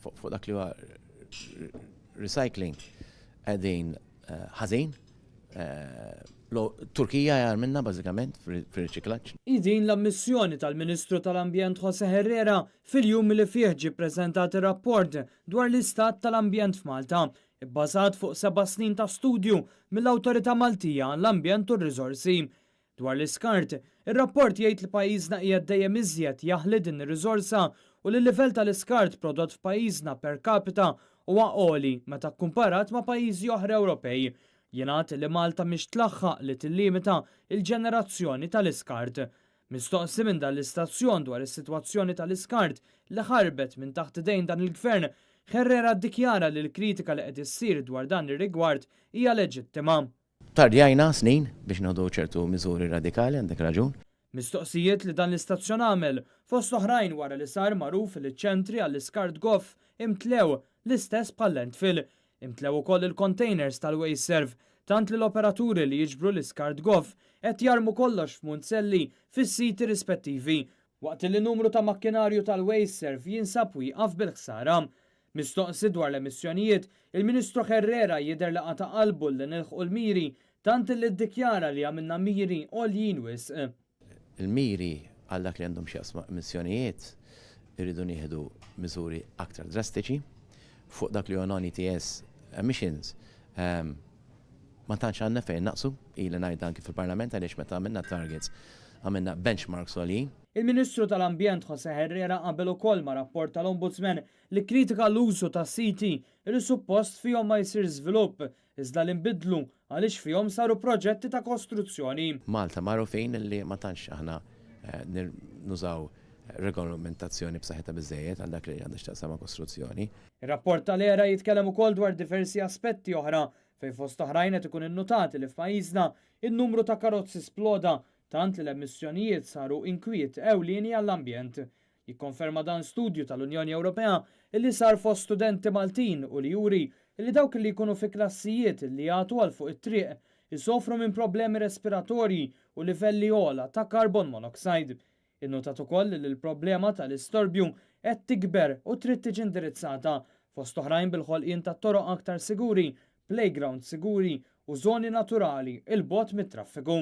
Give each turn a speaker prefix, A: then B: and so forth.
A: fuq dak li huwa recycling qegħdin ħażin. Turkija jgħamilna bażikament fir-riċiklaġġ.
B: Din l-ammissjoni tal-Ministru tal-Ambjent José Herrera fil-jum li fih ġie ppreżentat ir-rapport dwar l-istat tal-ambjent f'Malta, bbażat fuq 7 snin ta' studju mill-Awtorità Maltija għall-Ambjent u r-Riżorsi. Dwar l-iskart, ir-rapport jgħid li pajjiżna qiegħed dejjem iżjed jaħli din ir-riżorsa u li l-livell tal-iskart prodott f'pajjiżna per capita huwa għoli meta kkumparat ma' pajjiżi oħra Ewropej. Jingħad li Malta mhix tlaħħaq li tillimita il-ġenerazzjoni tal-iskart. Mistoqsi minn dan l-istazzjon dwar is-sitwazzjoni tal-iskart li ħarbet minn taħt idejn dan il-gvern, Herrera ddikjara li l-kritika li qed issir dwar dan ir-rigward hija leġittima.
A: Tardjajna snin biex noħdu ċertu miżuri radikali, għandek raġun.
B: Mistoqsijiet li dan l-istazzjon għamel fost oħrajn wara li sar magħruf li ċ-ċentri għall-iskart goff imtlew l-istess bħal-landfill. Imtlew ukoll il-containers tal-Wasteserv, tant li l-operaturi li jiġbru l-iskart goff qed jarmu kollox f'munzelli fis-siti rispettivi, waqt li numru ta' makkinarju tal-Wasteserv jinsab wieqaf bil-ħsara. Mistoqsi dwar l-emissjonijiet, il-Ministru Herrera jidher li qata' qalbu li nilħqu l-miri tant li ddikjara li għamilna miri għoljin wisq.
A: Il-miri għal dak li għandhom xi emissjonijiet irridu nieħdu miżuri aktar drastiċi fuq dak li huwa non-ETS emissions. Ma tantx għandna fejn naqsu, ili ngħid anke fil-Parlament għaliex meta għamilna targets għamilna benchmarks għoljin.
B: Il-Ministru tal-Ambjent José Herrera qabel ukoll ma' rapport tal-Ombudsman li kritika l-użu ta' siti li suppost fihom ma jsir żvilupp iżda li nbidlu għaliex fihom saru proġetti ta' kostruzzjoni.
A: Malta magħrufin li ma tantx aħna nużaw regolamentazzjoni b'saħħitha biżżejjed għal dak li għandha x'taqsam ma' kostruzzjoni.
B: Ir-rapport tal-era jitkellem ukoll dwar diversi aspetti oħra fejn fost oħrajn qed ikun innutati li f'pajjiżna in-numru ta' karozzi sploda tant li l-emissjonijiet saru inkwiet ewlieni għall-ambjent. Jikkonferma dan studju tal-Unjoni Ewropea li sar fost studenti Maltin u li juri li dawk li jkunu fi klassijiet li jagħtu għal fuq it-triq isofru minn problemi respiratorji u livelli ogħla ta' carbon monoxide. Innotat ukoll li l-problema tal-istorbju qed tikber u trid tiġi indirizzata fost oħrajn bil-ħolqien ta' toroq aktar siguri, playground siguri u żoni naturali il-bogħod mit-traffiku.